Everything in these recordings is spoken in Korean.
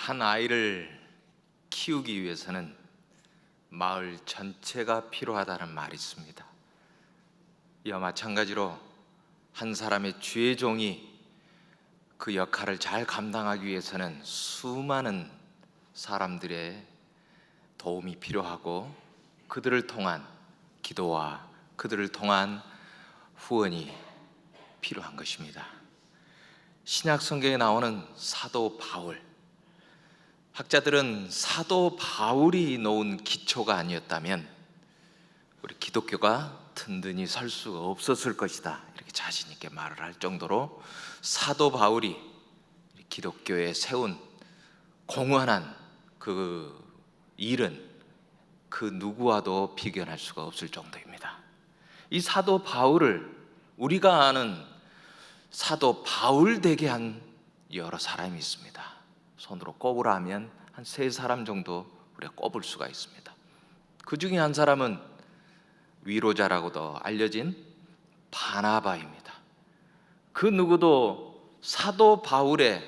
한 아이를 키우기 위해서는 마을 전체가 필요하다는 말이 있습니다. 이와 마찬가지로 한 사람의 주의 종이 그 역할을 잘 감당하기 위해서는 수많은 사람들의 도움이 필요하고 그들을 통한 기도와 그들을 통한 후원이 필요한 것입니다. 신약 성경에 나오는 사도 바울, 학자들은 사도 바울이 놓은 기초가 아니었다면 우리 기독교가 든든히 설 수가 없었을 것이다, 이렇게 자신 있게 말을 할 정도로 사도 바울이 기독교에 세운 공헌한 그 일은 그 누구와도 비견할 수가 없을 정도입니다. 이 사도 바울을 우리가 아는 사도 바울 되게 한 여러 사람이 있습니다. 손으로 꼽으라 하면 한 3사람 정도 우리가 꼽을 수가 있습니다. 그 중에 한 사람은 위로자라고도 알려진 바나바입니다. 그 누구도 사도 바울의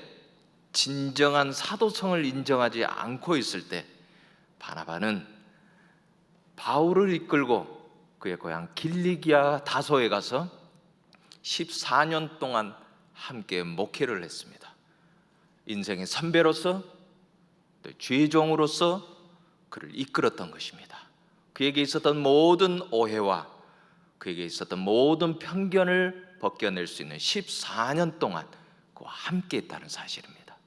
진정한 사도성을 인정하지 않고 있을 때 바나바는 바울을 이끌고 그의 고향 길리기아 다소에 가서 14년 동안 함께 목회를 했습니다. 인생의 선배로서 또 주의 종으로서 그를 이끌었던 것입니다. 그에게 있었던 모든 오해와 그에게 있었던 모든 편견을 벗겨낼 수 있는 14년 동안 그와 함께 했다는 사실입니다.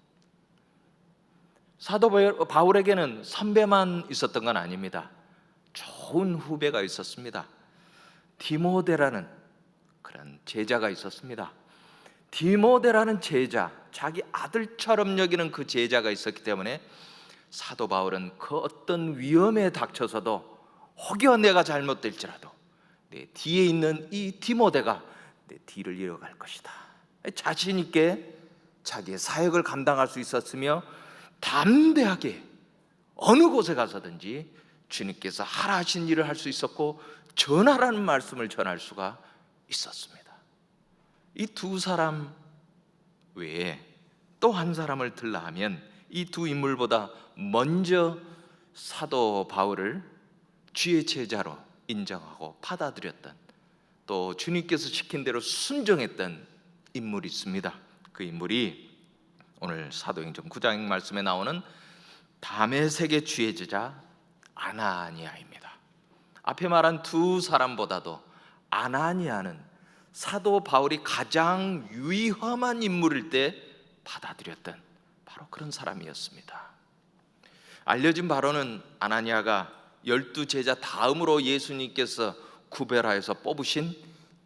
사도 바울에게는 선배만 있었던 건 아닙니다. 좋은 후배가 있었습니다. 디모데라는 그런 제자가 있었습니다. 디모데라는 제자, 자기 아들처럼 여기는 그 제자가 있었기 때문에 사도 바울은 그 어떤 위험에 닥쳐서도 혹여 내가 잘못될지라도 내 뒤에 있는 이 디모데가 내 뒤를 이어갈 것이다, 자신 있게 자기의 사역을 감당할 수 있었으며 담대하게 어느 곳에 가서든지 주님께서 하라 하신 일을 할 수 있었고 전하라는 말씀을 전할 수가 있었습니다. 이 2사람 외에 또 한 사람을 들라 하면 이 2 인물보다 먼저 사도 바울을 주의 제자로 인정하고 받아들였던, 또 주님께서 시킨 대로 순종했던 인물이 있습니다. 그 인물이 오늘 사도행전 9장 말씀에 나오는 다메섹의 주의 제자 아나니아입니다. 앞에 말한 2사람보다도 아나니아는 사도 바울이 가장 위험한 인물일 때 받아들였던 바로 그런 사람이었습니다. 알려진 바로는 아나니아가 12제자 다음으로 예수님께서 구별하여서 뽑으신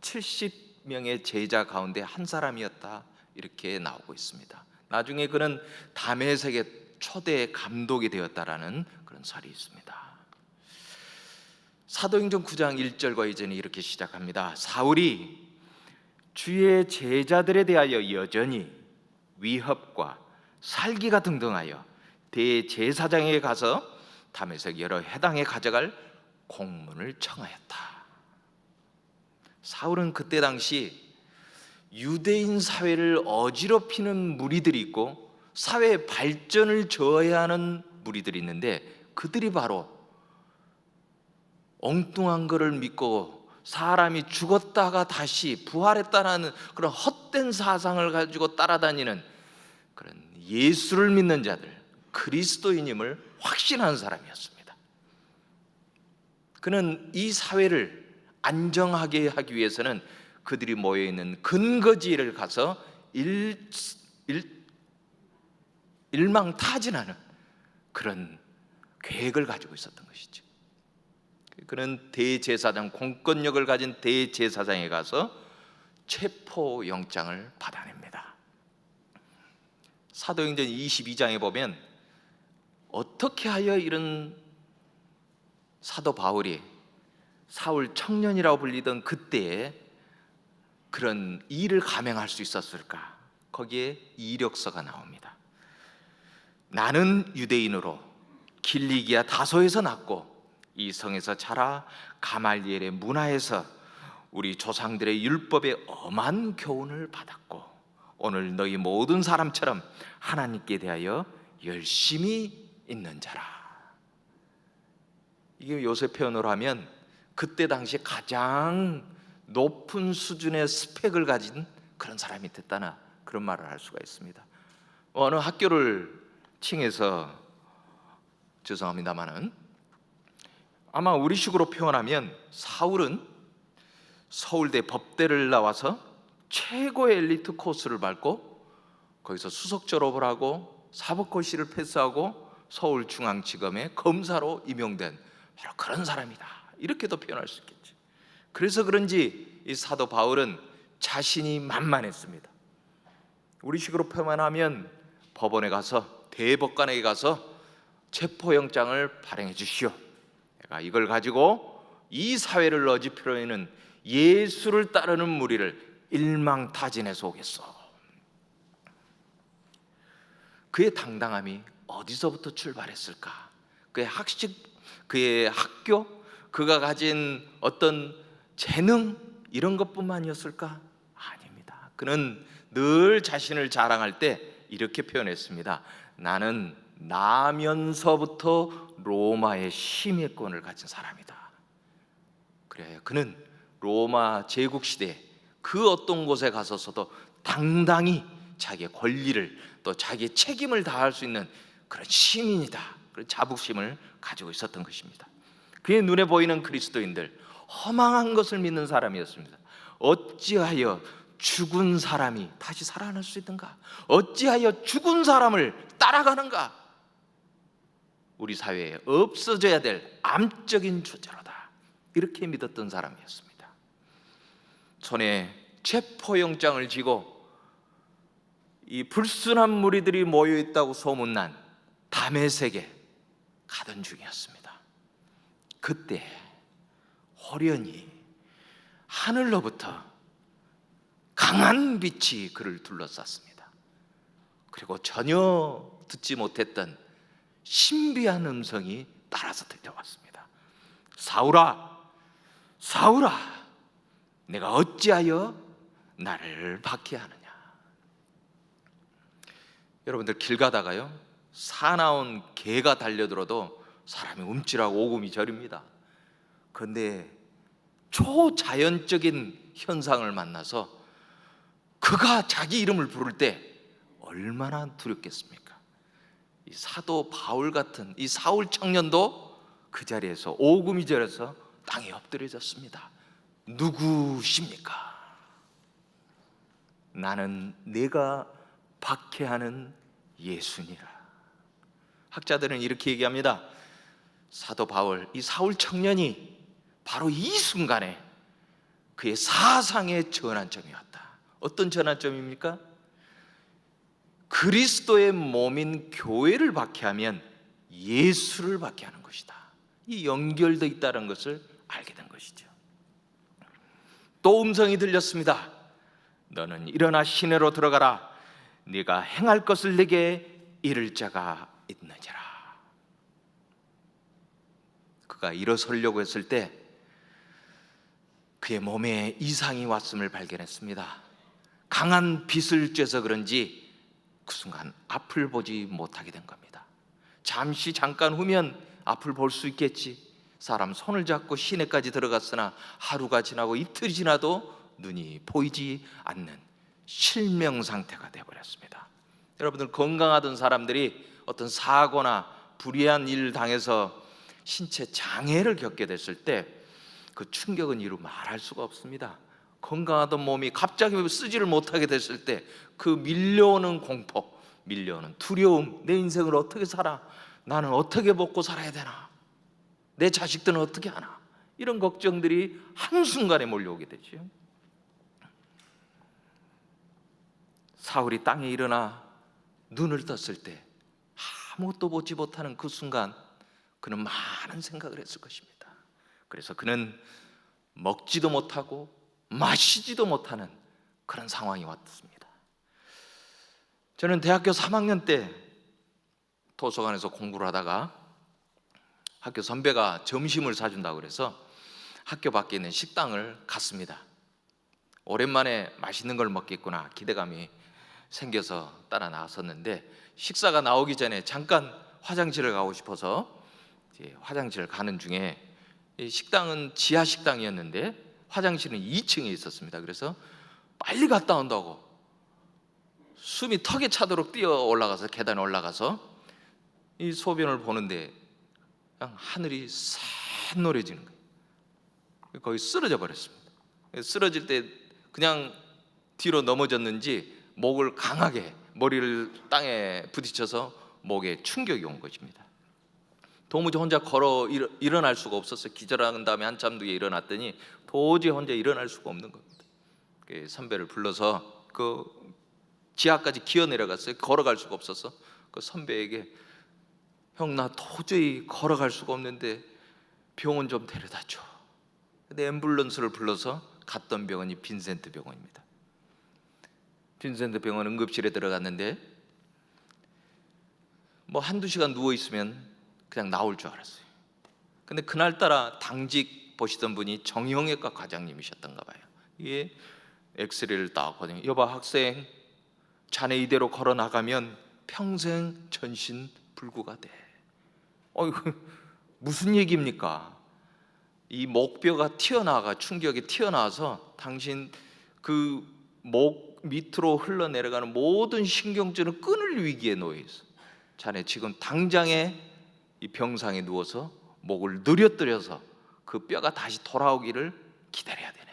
70명의 제자 가운데 한 사람이었다, 이렇게 나오고 있습니다. 나중에 그는 다메섹의 초대 감독이 되었다라는 그런 설이 있습니다. 사도행전 9장 1절과 이전에 이렇게 시작합니다. 사울이 주의 제자들에 대하여 여전히 위협과 살기가 등등하여 대제사장에게 가서 다메섹 여러 회당에 가져갈 공문을 청하였다. 사울은 그때 당시 유대인 사회를 어지럽히는 무리들이 있고 사회의 발전을 저해하는 무리들이 있는데, 그들이 바로 엉뚱한 것을 믿고 사람이 죽었다가 다시 부활했다는 그런 헛된 사상을 가지고 따라다니는 그런 예수를 믿는 자들, 그리스도인임을 확신하는 사람이었습니다. 그는 이 사회를 안정하게 하기 위해서는 그들이 모여있는 근거지를 가서 일망타진하는 그런 계획을 가지고 있었던 것이죠. 그는 대제사장, 공권력을 가진 대제사장에 가서 체포영장을 받아냅니다. 사도행전 22장에 보면 어떻게 하여 이런 사도 바울이 사울 청년이라고 불리던 그때에 그런 일을 감행할 수 있었을까? 거기에 이력서가 나옵니다. 나는 유대인으로 길리기아 다소에서 났고 이 성에서 자라 가말리엘의 문화에서 우리 조상들의 율법에 엄한 교훈을 받았고 오늘 너희 모든 사람처럼 하나님께 대하여 열심히 있는 자라. 이게 요새 표현으로 하면 그때 당시 가장 높은 수준의 스펙을 가진 그런 사람이 됐다나 그런 말을 할 수가 있습니다. 어느 학교를 칭해서 죄송합니다마는 아마 우리식으로 표현하면 사울은 서울대 법대를 나와서 최고의 엘리트 코스를 밟고 거기서 수석 졸업을 하고 사법고시를 패스하고 서울중앙지검의 검사로 임용된 바로 그런 사람이다, 이렇게도 표현할 수 있겠죠. 그래서 그런지 이 사도 바울은 자신이 만만했습니다. 우리식으로 표현하면 법원에 가서 대법관에게 가서 체포영장을 발행해 주시오. 내가 이걸 가지고 이 사회를 어지럽히는 예수를 따르는 무리를 일망타진해서 오겠어. 그의 당당함이 어디서부터 출발했을까? 그의 학식, 그의 학교, 그가 가진 어떤 재능, 이런 것뿐만이었을까? 아닙니다. 그는 늘 자신을 자랑할 때 이렇게 표현했습니다. 나는 나면서부터 로마의 심의권을 가진 사람이다. 그래요. 그는 로마 제국 시대에 그 어떤 곳에 가서서도 당당히 자기의 권리를 또 자기의 책임을 다할 수 있는 그런 시민이다, 그런 자부심을 가지고 있었던 것입니다. 그의 눈에 보이는 그리스도인들, 허망한 것을 믿는 사람이었습니다. 어찌하여 죽은 사람이 다시 살아날 수 있는가? 어찌하여 죽은 사람을 따라가는가? 우리 사회에 없어져야 될 암적인 존재로다, 이렇게 믿었던 사람이었습니다. 손에 체포영장을 쥐고 이 불순한 무리들이 모여있다고 소문난 다메섹에 가던 중이었습니다. 그때 호련히 하늘로부터 강한 빛이 그를 둘러쌌습니다. 그리고 전혀 듣지 못했던 신비한 음성이 따라서 들려왔습니다. 사울아, 사울아, 내가 어찌하여 나를 박해하느냐? 여러분들 길 가다가요, 사나운 개가 달려들어도 사람이 움찔하고 오금이 저립니다. 그런데 초자연적인 현상을 만나서 그가 자기 이름을 부를 때 얼마나 두렵겠습니까? 이 사도 바울 같은 이 사울 청년도 그 자리에서 오금이 저려서 땅에 엎드려졌습니다. 누구십니까? 나는 내가 박해하는 예수니라. 학자들은 이렇게 얘기합니다. 사도 바울, 이 사울 청년이 바로 이 순간에 그의 사상의 전환점이 왔다. 어떤 전환점입니까? 그리스도의 몸인 교회를 박해하면 예수를 박해하는 것이다, 이 연결되어 있다는 것을 알게 된 것이죠. 또 음성이 들렸습니다. 너는 일어나 시내로 들어가라. 네가 행할 것을 내게 이를 자가 있느니라. 그가 일어서려고 했을 때 그의 몸에 이상이 왔음을 발견했습니다. 강한 빛을 쬐서 그런지 그 순간 앞을 보지 못하게 된 겁니다. 잠깐 후면 앞을 볼 수 있겠지. 사람 손을 잡고 시내까지 들어갔으나 하루가 지나고 이틀이 지나도 눈이 보이지 않는 실명 상태가 되어버렸습니다. 여러분들, 건강하던 사람들이 어떤 사고나 불의한 일을 당해서 신체 장애를 겪게 됐을 때 그 충격은 이루 말할 수가 없습니다. 건강하던 몸이 갑자기 쓰지를 못하게 됐을 때 그 밀려오는 공포, 밀려오는 두려움, 내 인생을 어떻게 살아? 나는 어떻게 먹고 살아야 되나? 내 자식들은 어떻게 하나? 이런 걱정들이 한순간에 몰려오게 되죠. 사울이 땅에 일어나 눈을 떴을 때 아무것도 보지 못하는 그 순간 그는 많은 생각을 했을 것입니다. 그래서 그는 먹지도 못하고 마시지도 못하는 그런 상황이 왔습니다. 저는 대학교 3학년 때 도서관에서 공부를 하다가 학교 선배가 점심을 사준다고 그래서 학교 밖에 있는 식당을 갔습니다. 오랜만에 맛있는 걸 먹겠구나 기대감이 생겨서 따라 나왔었는데, 식사가 나오기 전에 잠깐 화장실을 가고 싶어서 이제 화장실을 가는 중에, 이 식당은 지하 식당이었는데 화장실은 2층에 있었습니다. 그래서 빨리 갔다 온다고 숨이 턱에 차도록 뛰어 올라가서, 계단에 올라가서 이 소변을 보는데 그냥 하늘이 샛노래지는 거예요. 거의 쓰러져 버렸습니다. 쓰러질 때 그냥 뒤로 넘어졌는지 목을 강하게, 머리를 땅에 부딪혀서 목에 충격이 온 것입니다. 도무지 혼자 일어날 수가 없었어요. 기절한 다음에 한참 뒤에 일어났더니 도저히 혼자 일어날 수가 없는 겁니다. 선배를 불러서 그 지하까지 기어 내려갔어요. 걸어갈 수가 없어서 그 선배에게, 형, 나 도저히 걸어갈 수가 없는데 병원 좀 데려다 줘. 근데 앰뷸런스를 불러서 갔던 병원이 빈센트 병원입니다. 빈센트 병원 응급실에 들어갔는데 뭐 한두 시간 누워 있으면 그냥 나올 줄 알았어요. 근데 그날따라 당직 보시던 분이 정형외과 과장님이셨던가 봐요. 이게 엑스레이를 딱 보더니, 여봐 학생, 자네 이대로 걸어 나가면 평생 전신 불구가 돼. 이거 무슨 얘기입니까? 이 목뼈가 튀어나와가, 충격이 튀어나와서 당신 그 목 밑으로 흘러내려가는 모든 신경줄은 끊을 위기에 놓여 있어. 자네 지금 당장에 이 병상에 누워서 목을 늘어뜨려서 그 뼈가 다시 돌아오기를 기다려야 되네.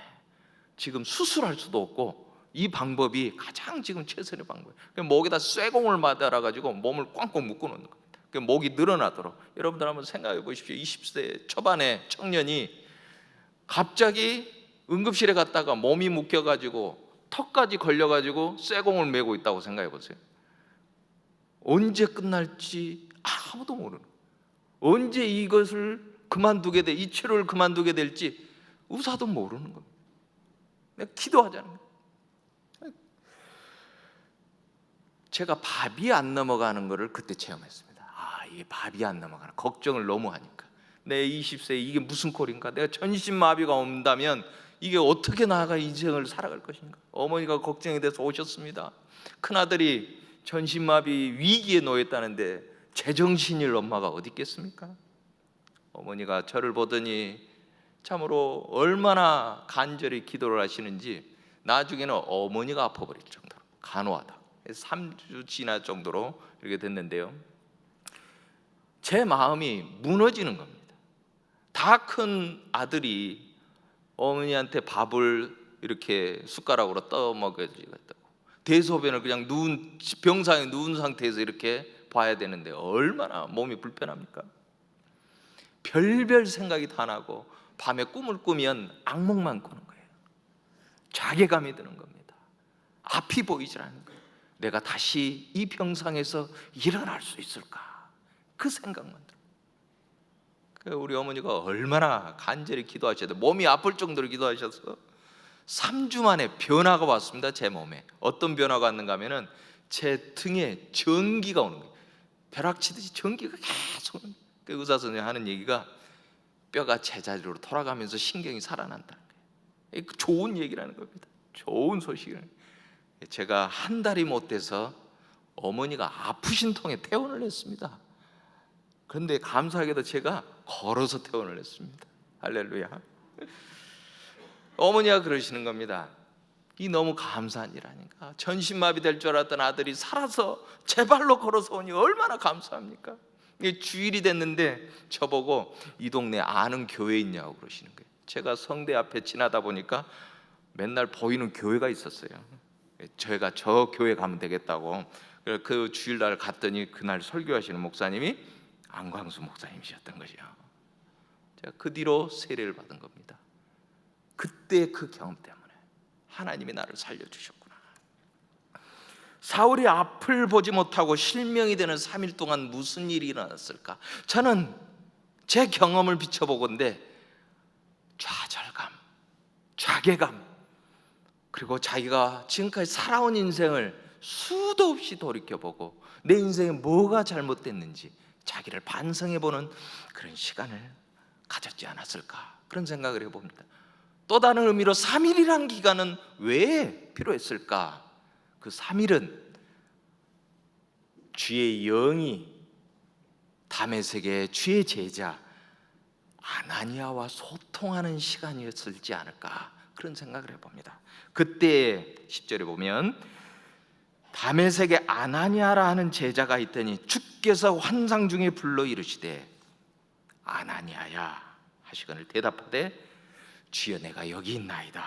지금 수술할 수도 없고 이 방법이 가장 지금 최선의 방법이에요. 목에다 쇠공을 맞아라 가지고 몸을 꽝꽝 묶어 놓는 겁니다. 목이 늘어나도록. 여러분들 한번 생각해 보십시오. 20대 초반의 청년이 갑자기 응급실에 갔다가 몸이 묶여 가지고 턱까지 걸려 가지고 쇠공을 메고 있다고 생각해 보세요. 언제 끝날지 아무도 모르는 거예요. 언제 이것을 그만두게 돼, 이 치료를 그만두게 될지 의사도 모르는 겁니다. 내가 기도하자는 거예요. 제가 밥이 안 넘어가는 것을 그때 체험했습니다. 이게 밥이 안 넘어가나, 걱정을 너무 하니까. 내 20세에 이게 무슨 꼴인가, 내가 전신마비가 온다면 이게 어떻게 나아가 인생을 살아갈 것인가. 어머니가 걱정이 돼서 오셨습니다. 큰아들이 전신마비 위기에 놓였다는데 제정신일 엄마가 어디 있겠습니까? 어머니가 저를 보더니 참으로 얼마나 간절히 기도를 하시는지 나중에는 어머니가 아파버릴 정도로 간호하다 3주 지날 정도로 이렇게 됐는데요, 제 마음이 무너지는 겁니다. 다 큰 아들이 어머니한테 밥을 이렇게 숟가락으로 떠먹여주겠다고, 대소변을 그냥 병상에 누운 상태에서 이렇게 봐야 되는데 얼마나 몸이 불편합니까? 별별 생각이 다 나고 밤에 꿈을 꾸면 악몽만 꾸는 거예요. 자괴감이 드는 겁니다. 앞이 보이질 않는 거예요. 내가 다시 이 병상에서 일어날 수 있을까, 그 생각만 들어요. 우리 어머니가 얼마나 간절히 기도하셔야 돼요. 몸이 아플 정도로 기도하셔서 3주 만에 변화가 왔습니다. 제 몸에 어떤 변화가 왔는가 하면은 제 등에 전기가 오는 거예요. 벼락치듯이 전기가 계속 오는 거예요. 그 의사 선생님이 하는 얘기가 뼈가 제자리로 돌아가면서 신경이 살아난다는 거예요. 좋은 얘기라는 겁니다. 좋은 소식을. 제가 한 달이 못 돼서 어머니가 아프신 통에 퇴원을 했습니다. 그런데 감사하게도 제가 걸어서 퇴원을 했습니다. 할렐루야. 어머니가 그러시는 겁니다. 이 너무 감사한 일 아닌가. 전신마비 될 줄 알았던 아들이 살아서 제 발로 걸어서 오니 얼마나 감사합니까? 이게 주일이 됐는데 저보고 이 동네 아는 교회 있냐고 그러시는 거예요. 제가 성대 앞에 지나다 보니까 맨날 보이는 교회가 있었어요. 제가 저 교회 가면 되겠다고. 그 주일날 갔더니 그날 설교하시는 목사님이 안광수 목사님이셨던 거죠. 제가 그 뒤로 세례를 받은 겁니다. 그때 그 경험 때문에 하나님이 나를 살려주셨구나. 사울이 앞을 보지 못하고 실명이 되는 3일 동안 무슨 일이 일어났을까? 저는 제 경험을 비춰보건대 좌절감, 자괴감, 그리고 자기가 지금까지 살아온 인생을 수도 없이 돌이켜보고 내 인생에 뭐가 잘못됐는지 자기를 반성해보는 그런 시간을 가졌지 않았을까, 그런 생각을 해봅니다. 또 다른 의미로 3일이란 기간은 왜 필요했을까? 그 3일은 주의 영이 다메섹의 주의 제자 아나니아와 소통하는 시간이었을지 않을까, 그런 생각을 해봅니다. 그때 10절에 보면 다메섹에 아나니아라 하는 제자가 있더니 주께서 환상 중에 불러 이르시되 아나니아야 하시거늘 대답하되 주여 내가 여기 있나이다.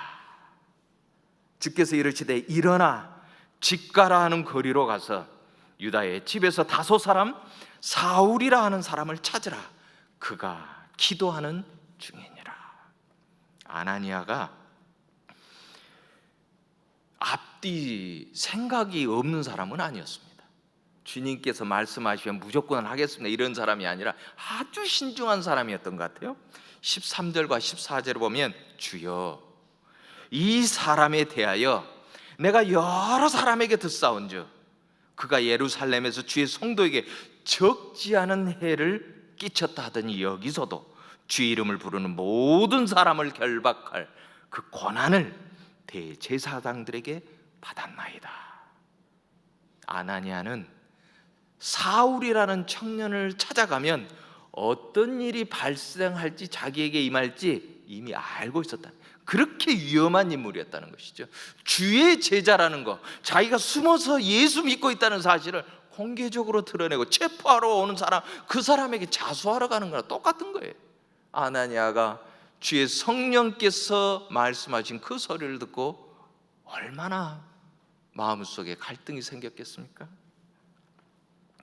주께서 이르시되 일어나 집가라 하는 거리로 가서 유다의 집에서 다섯 사람 사울이라 하는 사람을 찾으라. 그가 기도하는 중이니라. 아나니아가 앞뒤 생각이 없는 사람은 아니었습니다. 주님께서 말씀하시면 무조건 하겠습니다 이런 사람이 아니라 아주 신중한 사람이었던 것 같아요. 13절과 14절을 보면 주여 이 사람에 대하여 내가 여러 사람에게 듣사온즉 그가 예루살렘에서 주의 성도에게 적지 않은 해를 끼쳤다 하더니 여기서도 주의 이름을 부르는 모든 사람을 결박할 그 권한을 대제사장들에게 받았나이다. 아나니아는 사울이라는 청년을 찾아가면 어떤 일이 발생할지 자기에게 임할지 이미 알고 있었다. 그렇게 위험한 인물이었다는 것이죠. 주의 제자라는 거, 자기가 숨어서 예수 믿고 있다는 사실을 공개적으로 드러내고 체포하러 오는 사람, 그 사람에게 자수하러 가는 거랑 똑같은 거예요. 아나니아가 주의 성령께서 말씀하신 그 소리를 듣고 얼마나 마음속에 갈등이 생겼겠습니까?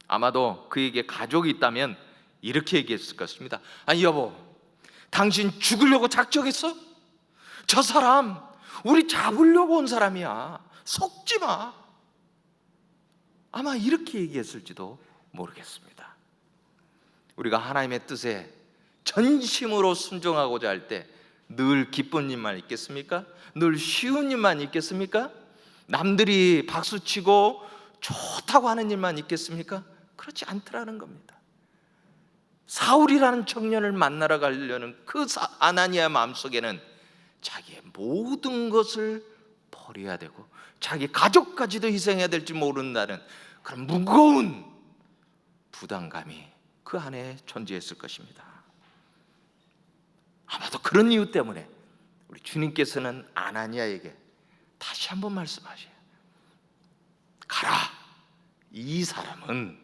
아마도 그에게 가족이 있다면 이렇게 얘기했을 것입니다. 아니 여보, 당신 죽으려고 작정했어? 저 사람 우리 잡으려고 온 사람이야, 속지 마. 아마 이렇게 얘기했을지도 모르겠습니다. 우리가 하나님의 뜻에 전심으로 순종하고자 할 때 늘 기쁜 일만 있겠습니까? 늘 쉬운 일만 있겠습니까? 남들이 박수치고 좋다고 하는 일만 있겠습니까? 그렇지 않더라는 겁니다. 사울이라는 청년을 만나러 가려는 그 아나니아 마음속에는 자기의 모든 것을 버려야 되고 자기 가족까지도 희생해야 될지 모른다는 그런 무거운 부담감이 그 안에 존재했을 것입니다. 아마도 그런 이유 때문에 우리 주님께서는 아나니아에게 다시 한번 말씀하셔요. 가라, 이 사람은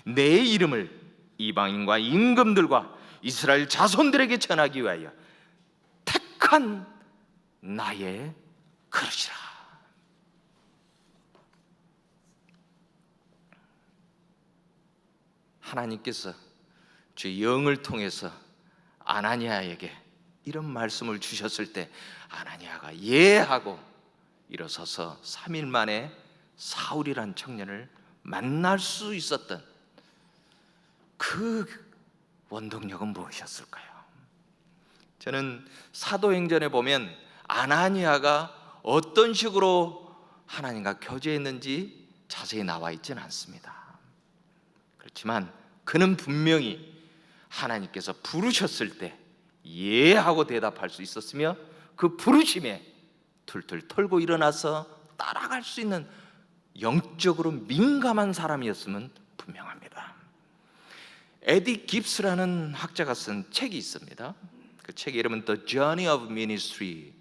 내 이름을 이방인과 임금들과 이스라엘 자손들에게 전하기 위하여 택한 나의 그릇이라. 하나님께서 주의 영을 통해서 아나니아에게 이런 말씀을 주셨을 때 아나니아가 예 하고 일어서서 3일 만에 사울이란 청년을 만날 수 있었던 그 원동력은 무엇이었을까요? 저는 사도행전에 보면 아나니아가 어떤 식으로 하나님과 교제했는지 자세히 나와 있지는 않습니다. 그렇지만 그는 분명히 하나님께서 부르셨을 때 예 하고 대답할 수 있었으며 그 부르심에 툴툴 털고 일어나서 따라갈 수 있는 영적으로 민감한 사람이었으면 분명합니다. 에디 깁스라는 학자가 쓴 책이 있습니다. 그 책의 이름은 The Journey of Ministry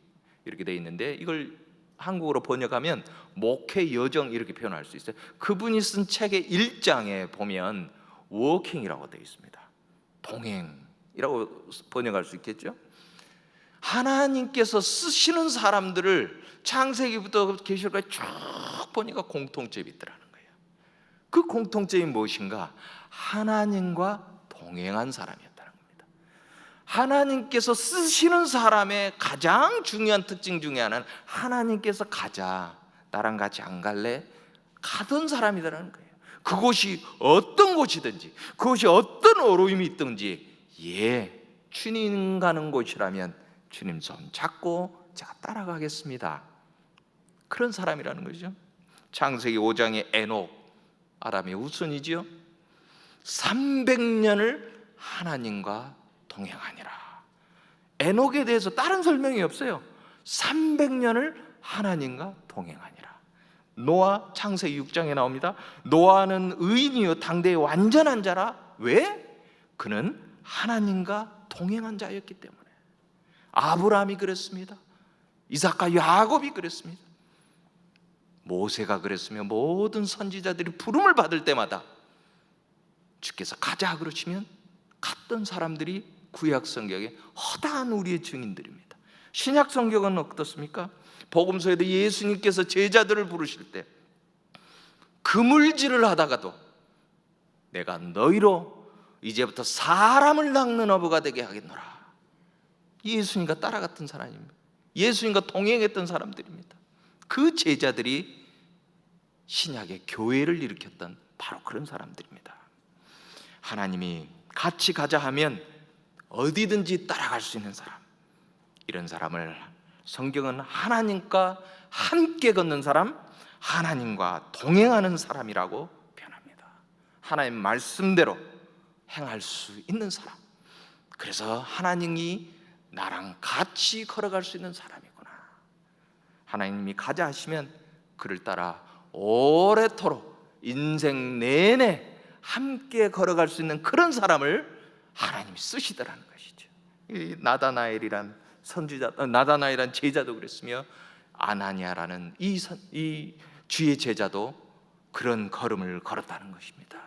이렇게 되어 있는데 이걸 한국어로 번역하면 목회 여정 이렇게 표현할 수 있어요. 그분이 쓴 책의 1장에 보면 워킹이라고 되어 있습니다. 동행이라고 번역할 수 있겠죠. 하나님께서 쓰시는 사람들을 창세기부터 계시록까지 쭉 보니까 공통점이 있더라는 거예요. 그 공통점이 무엇인가? 하나님과 동행한 사람이었다는 겁니다. 하나님께서 쓰시는 사람의 가장 중요한 특징 중에 하나는 하나님께서 가자, 나랑 같이 안 갈래? 가던 사람이라는 거예요. 그곳이 어떤 곳이든지 그곳이 어떤 어려움이 있든지 예, 주님 가는 곳이라면 주님 손 잡고 제가 따라가겠습니다. 그런 사람이라는 거죠. 창세기 5장의 에녹, 아람의 우순이지요. 300년을 하나님과 동행하니라. 에녹에 대해서 다른 설명이 없어요. 300년을 하나님과 동행하니라. 노아 창세기 6장에 나옵니다. 노아는 의인이요 당대의 완전한 자라. 왜? 그는 하나님과 동행한 자였기 때문에. 아브라함이 그랬습니다. 이삭과 야곱이 그랬습니다. 모세가 그랬으며 모든 선지자들이 부름을 받을 때마다 주께서 가자 그러시면 갔던 사람들이 구약 성경에 허다한 우리의 증인들입니다. 신약 성경은 어떻습니까? 복음서에도 예수님께서 제자들을 부르실 때 그물질을 하다가도 내가 너희로 이제부터 사람을 낚는 어부가 되게 하겠노라. 예수님과 따라갔던 사람입니다. 예수님과 동행했던 사람들입니다. 그 제자들이 신약의 교회를 일으켰던 바로 그런 사람들입니다. 하나님이 같이 가자 하면 어디든지 따라갈 수 있는 사람, 이런 사람을 성경은 하나님과 함께 걷는 사람, 하나님과 동행하는 사람이라고 표현합니다. 하나님 말씀대로 행할 수 있는 사람. 그래서 하나님이 나랑 같이 걸어갈 수 있는 사람이구나. 하나님이 가자 하시면 그를 따라 오래도록 인생 내내 함께 걸어갈 수 있는 그런 사람을 하나님이 쓰시더라는 것이죠. 이 나다나엘이란 선지자, 나다나엘이란 제자도 그랬으며 아나니아라는 이 주의 제자도 그런 걸음을 걸었다는 것입니다.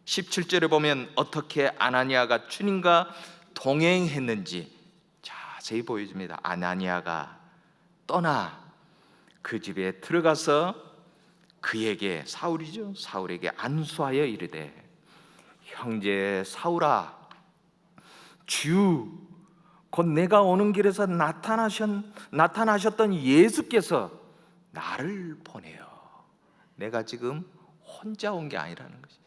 17절에 보면 어떻게 아나니아가 주님과 동행했는지 자세히 보여줍니다. 아나니아가 떠나 그 집에 들어가서 그에게, 사울이죠, 사울에게 안수하여 이르되 형제 사울아, 주 곧 내가 오는 길에서 나타나셨던 예수께서 나를 보내요. 내가 지금 혼자 온 게 아니라는 것이,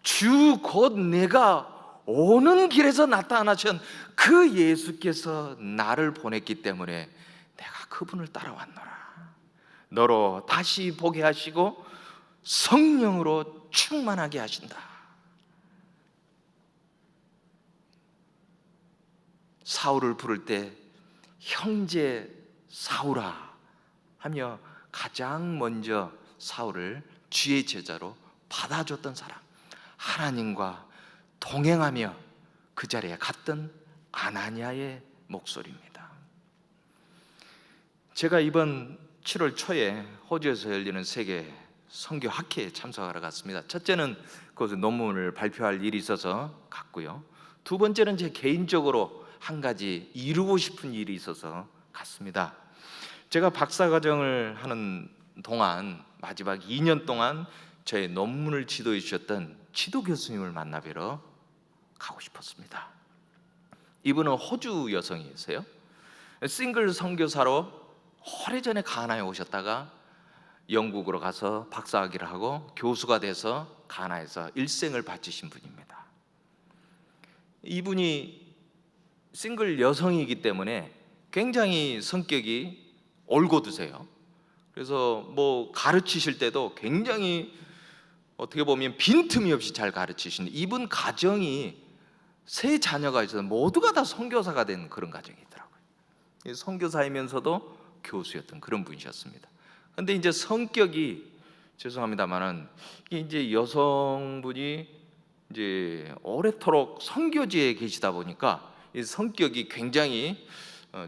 주 곧 내가 오는 길에서 나타나신 그 예수께서 나를 보냈기 때문에 내가 그분을 따라왔노라. 너로 다시 보게 하시고 성령으로 충만하게 하신다. 사울을 부를 때 형제 사울아 하며 가장 먼저 사울을 주의 제자로 받아줬던 사람, 하나님과 동행하며 그 자리에 갔던 아나니아의 목소리입니다. 제가 이번 7월 초에 호주에서 열리는 세계 선교 학회에 참석하러 갔습니다. 첫째는 거기서 논문을 발표할 일이 있어서 갔고요. 두 번째는 제 개인적으로 한 가지 이루고 싶은 일이 있어서 갔습니다. 제가 박사과정을 하는 동안 마지막 2년 동안 저의 논문을 지도해 주셨던 지도 교수님을 만나 뵈러 가고 싶었습니다. 이분은 호주 여성이세요. 싱글 선교사로 오래전에 가나에 오셨다가 영국으로 가서 박사학위를 하고 교수가 돼서 가나에서 일생을 바치신 분입니다. 이분이 싱글 여성이기 때문에 굉장히 성격이 올곧으세요. 그래서 뭐 가르치실 때도 굉장히 어떻게 보면 빈틈이 없이 잘 가르치시는, 이분 가정이 세 자녀가 있어서 모두가 다 선교사가 된 그런 가정이더라고요. 선교사이면서도 교수였던 그런 분이셨습니다. 근데 이제 성격이, 죄송합니다만은 이제 여성분이 이제 오래도록 선교지에 계시다 보니까 이 성격이 굉장히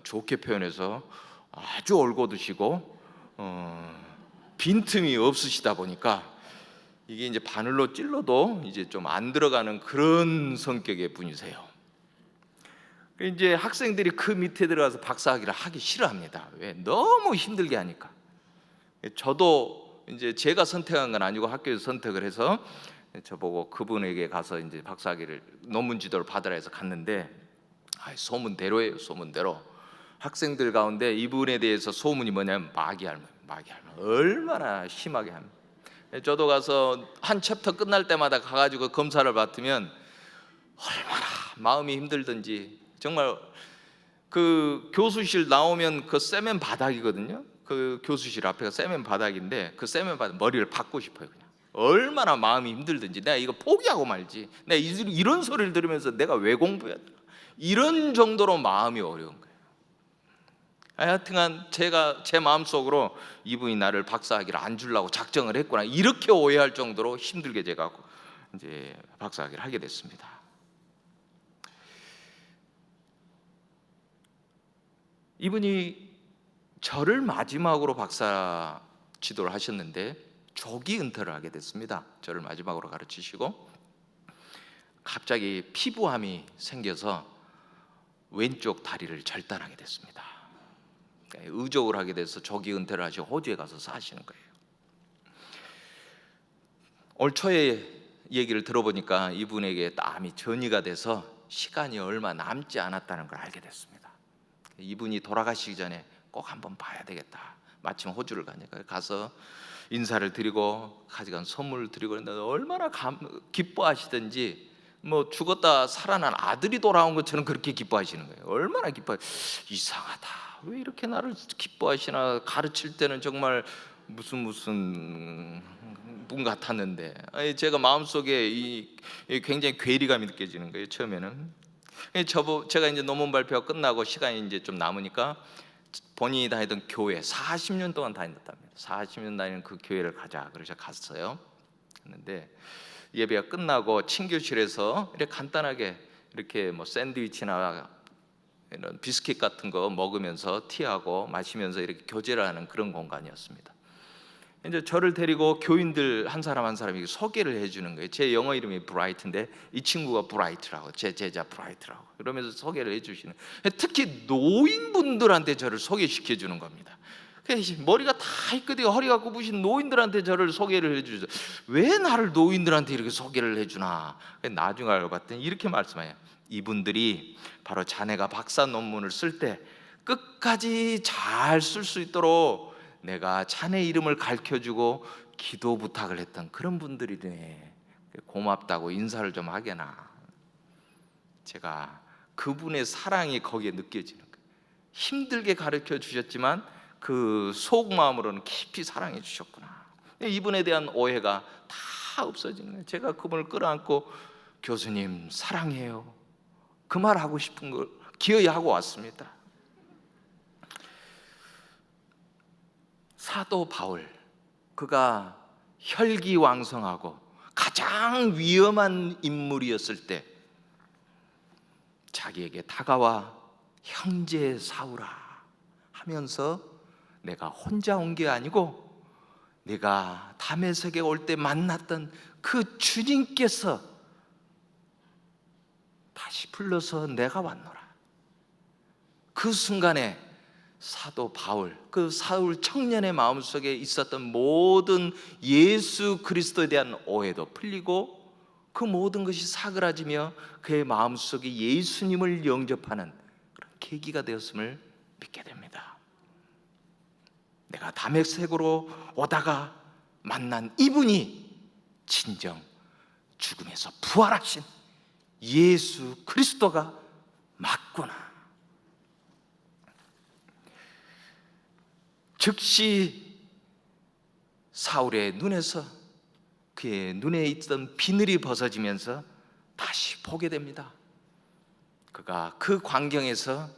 좋게 표현해서 아주 올곧으시고 빈틈이 없으시다 보니까 이게 이제 바늘로 찔러도 이제 좀 안 들어가는 그런 성격의 분이세요. 이제 학생들이 그 밑에 들어가서 박사학위를 하기 싫어합니다. 왜? 너무 힘들게 하니까. 저도 이제 제가 선택한 건 아니고 학교에서 선택을 해서 저보고 그분에게 가서 이제 박사학위를 논문 지도를 받으라 해서 갔는데, 소문대로예요. 소문대로 학생들 가운데 이분에 대해서 소문이 뭐냐면 마귀알마. 얼마나 심하게 합니다. 저도 가서 한 챕터 끝날 때마다 가가지고 검사를 받으면 얼마나 마음이 힘들든지, 정말 그 교수실 나오면 그 세면 바닥이거든요. 그 교수실 앞에가 세면 바닥인데 그 세면 바닥 머리를 박고 싶어요. 그냥 얼마나 마음이 힘들든지 내가 이거 포기하고 말지, 내가 이런 소리를 들으면서 내가 왜 공부해야 되나, 이런 정도로 마음이 어려운 거예요. 하여튼간 제가 제 마음속으로 이분이 나를 박사학위를 안 주려고 작정을 했구나, 이렇게 오해할 정도로 힘들게 제가 이제 박사학위를 하게 됐습니다. 이분이 저를 마지막으로 박사 지도를 하셨는데 조기 은퇴를 하게 됐습니다. 저를 마지막으로 가르치시고 갑자기 피부암이 생겨서 왼쪽 다리를 절단하게 됐습니다. 의족을 하게 돼서 조기 은퇴를 하시고 호주에 가서 사시는 거예요. 올 초에 얘기를 들어보니까 이분에게 암이 전이가 돼서 시간이 얼마 남지 않았다는 걸 알게 됐습니다. 이분이 돌아가시기 전에 꼭 한번 봐야 되겠다. 마침 호주를 가니까 가서 인사를 드리고 가져간 선물을 드리고 그랬는데 얼마나 기뻐하시던지, 뭐 죽었다 살아난 아들이 돌아온 것처럼 그렇게 기뻐하시는 거예요. 얼마나 기뻐해. 이상하다, 왜 이렇게 나를 기뻐하시나. 가르칠 때는 정말 무슨 분 같았는데 제가 마음속에 굉장히 괴리감이 느껴지는 거예요. 처음에는 제가 이제 논문 발표가 끝나고 시간이 이제 좀 남으니까 본인이 다니던 교회 40년 동안 다녔답니다. 40년 다니는 그 교회를 가자, 그래서 갔어요. 했는데 예배가 끝나고 친교실에서 이렇게 간단하게 이렇게 뭐 샌드위치나 이런 비스킷 같은 거 먹으면서 티하고 마시면서 이렇게 교제를 하는 그런 공간이었습니다. 이제 저를 데리고 교인들 한 사람 한 사람이 소개를 해주는 거예요. 제 영어 이름이 브라이트인데 이 친구가 브라이트라고, 제 제자 브라이트라고 그러면서 소개를 해주시는, 특히 노인분들한테 저를 소개시켜 주는 겁니다. 머리가 다 희끗이고 허리가 굽으신 노인들한테 저를 소개를 해주죠. 왜 나를 노인들한테 이렇게 소개를 해주나. 나중에 알고 봤더니 이렇게 말씀해요. 이분들이 바로 자네가 박사 논문을 쓸 때 끝까지 잘 쓸 수 있도록 내가 자네 이름을 가르쳐주고 기도 부탁을 했던 그런 분들이네. 고맙다고 인사를 좀 하게나. 제가 그분의 사랑이 거기에 느껴지는 거예요. 힘들게 가르쳐 주셨지만 그 속마음으로는 깊이 사랑해 주셨구나. 이분에 대한 오해가 다 없어지는 거예요. 제가 그분을 끌어안고 교수님 사랑해요, 그 말 하고 싶은 걸 기어이 하고 왔습니다. 사도 바울, 그가 혈기왕성하고 가장 위험한 인물이었을 때 자기에게 다가와 형제 사울아 하면서 내가 혼자 온 게 아니고 내가 다메섹에 올 때 만났던 그 주님께서 다시 불러서 내가 왔노라. 그 순간에 사도 바울, 그 사울 청년의 마음속에 있었던 모든 예수 그리스도에 대한 오해도 풀리고 그 모든 것이 사그라지며 그의 마음속에 예수님을 영접하는 그런 계기가 되었음을 믿게 됩니다. 내가 다메섹으로 오다가 만난 이분이 진정 죽음에서 부활하신 예수 그리스도가 맞구나. 즉시 사울의 눈에서, 그의 눈에 있던 비늘이 벗어지면서 다시 보게 됩니다. 그가 그 광경에서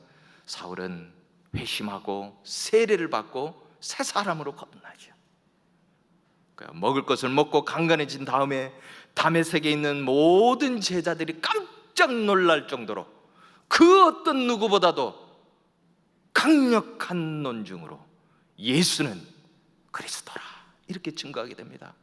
사울은 회심하고 세례를 받고 새 사람으로 거듭나죠. 먹을 것을 먹고 강건해진 다음에 다메섹에 있는 모든 제자들이 깜짝 놀랄 정도로 그 어떤 누구보다도 강력한 논증으로 예수는 그리스도라 이렇게 증거하게 됩니다.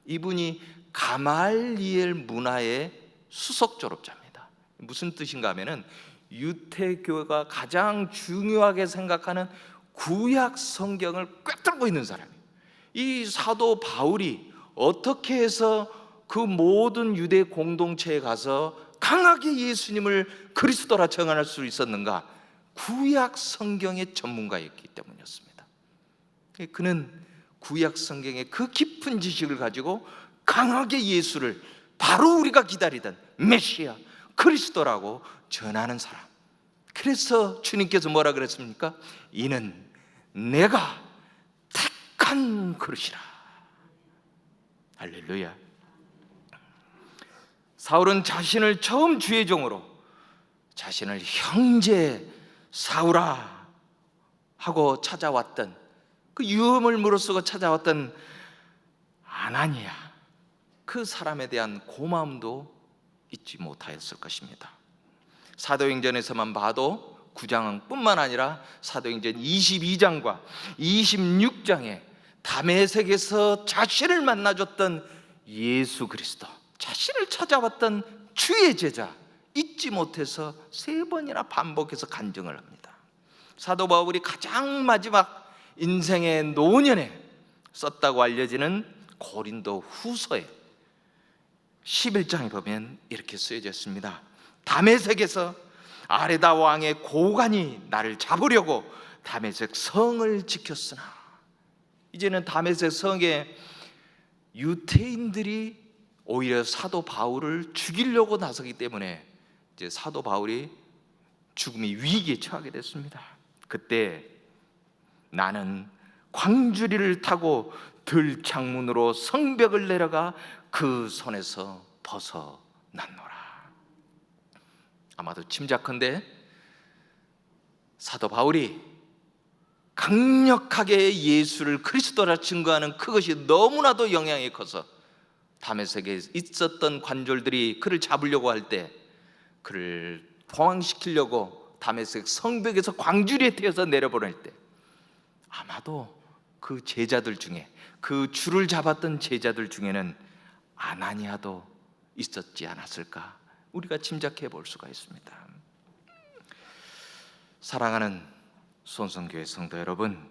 이분이 가말리엘 문화의 수석 졸업자입니다. 무슨 뜻인가 하면은 유태교가 가장 중요하게 생각하는 구약 성경을 꿰뚫고 있는 사람이에요. 이 사도 바울이 어떻게 해서 그 모든 유대 공동체에 가서 강하게 예수님을 그리스도라 정할 수 있었는가? 구약 성경의 전문가였기 때문이었습니다. 그는 구약 성경의 그 깊은 지식을 가지고 강하게 예수를 바로 우리가 기다리던 메시아 그리스도라고 전하는 사람. 그래서 주님께서 뭐라 그랬습니까? 이는 내가 택한 그릇이라. 할렐루야. 사울은 자신을 처음 주의 종으로 자신을 형제 사울아 하고 찾아왔던, 그 유언을 무릅쓰고 찾아왔던 아나니아, 그 사람에 대한 고마움도 잊지 못하였을 것입니다. 사도행전에서만 봐도 9장뿐만 아니라 사도행전 22장과 26장에 다메섹에서 자신을 만나줬던 예수 그리스도, 자신을 찾아왔던 주의 제자, 잊지 못해서 3번이나 반복해서 간증을 합니다. 사도 바울이 가장 마지막 인생의 노년에 썼다고 알려지는 고린도 후서에 11장에 보면 이렇게 쓰여져 있습니다. 다메섹에서 아레다 왕의 고관이 나를 잡으려고 다메섹 성을 지켰으나, 이제는 다메섹 성에 유대인들이 오히려 사도 바울을 죽이려고 나서기 때문에 이제 사도 바울이 죽음의 위기에 처하게 됐습니다. 그때 나는 광주리를 타고 들창문으로 성벽을 내려가 그 손에서 벗어났노라. 아마도 짐작컨대 사도 바울이 강력하게 예수를 그리스도라 증거하는 그것이 너무나도 영향이 커서 다메섹에 있었던 관졸들이 그를 잡으려고 할 때, 그를 포항시키려고 다메섹 성벽에서 광주리에 태워서 내려보낼 때, 아마도 그 제자들 중에, 그 줄을 잡았던 제자들 중에는 아나니아도 있었지 않았을까, 우리가 짐작해 볼 수가 있습니다. 사랑하는 손성교회 성도 여러분,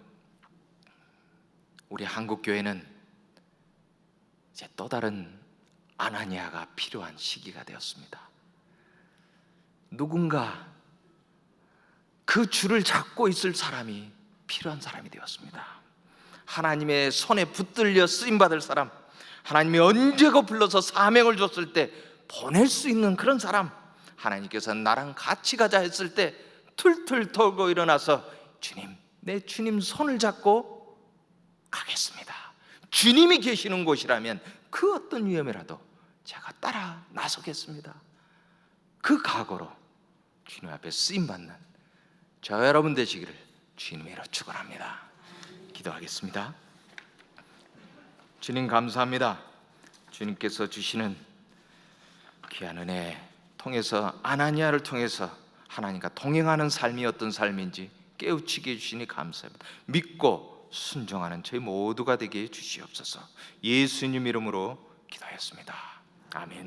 우리 한국교회는 이제 또 다른 아나니아가 필요한 시기가 되었습니다. 누군가 그 줄을 잡고 있을 사람이 필요한 사람이 되었습니다. 하나님의 손에 붙들려 쓰임받을 사람, 하나님이 언제고 불러서 사명을 줬을 때 보낼 수 있는 그런 사람, 하나님께서 나랑 같이 가자 했을 때 툴툴 털고 일어나서 주님, 내 주님 손을 잡고 가겠습니다. 주님이 계시는 곳이라면 그 어떤 위험이라도 제가 따라 나서겠습니다. 그 각오로 주님 앞에 쓰임받는 저 여러분 되시기를 주님으로 축원합니다. 기도하겠습니다. 주님 감사합니다. 주님께서 주시는 귀한 은혜 통해서, 아나니아를 통해서 하나님과 동행하는 삶이 어떤 삶인지 깨우치게 해주시니 감사합니다. 믿고 순종하는 저희 모두가 되게 해주시옵소서. 예수님 이름으로 기도했습니다. 아멘.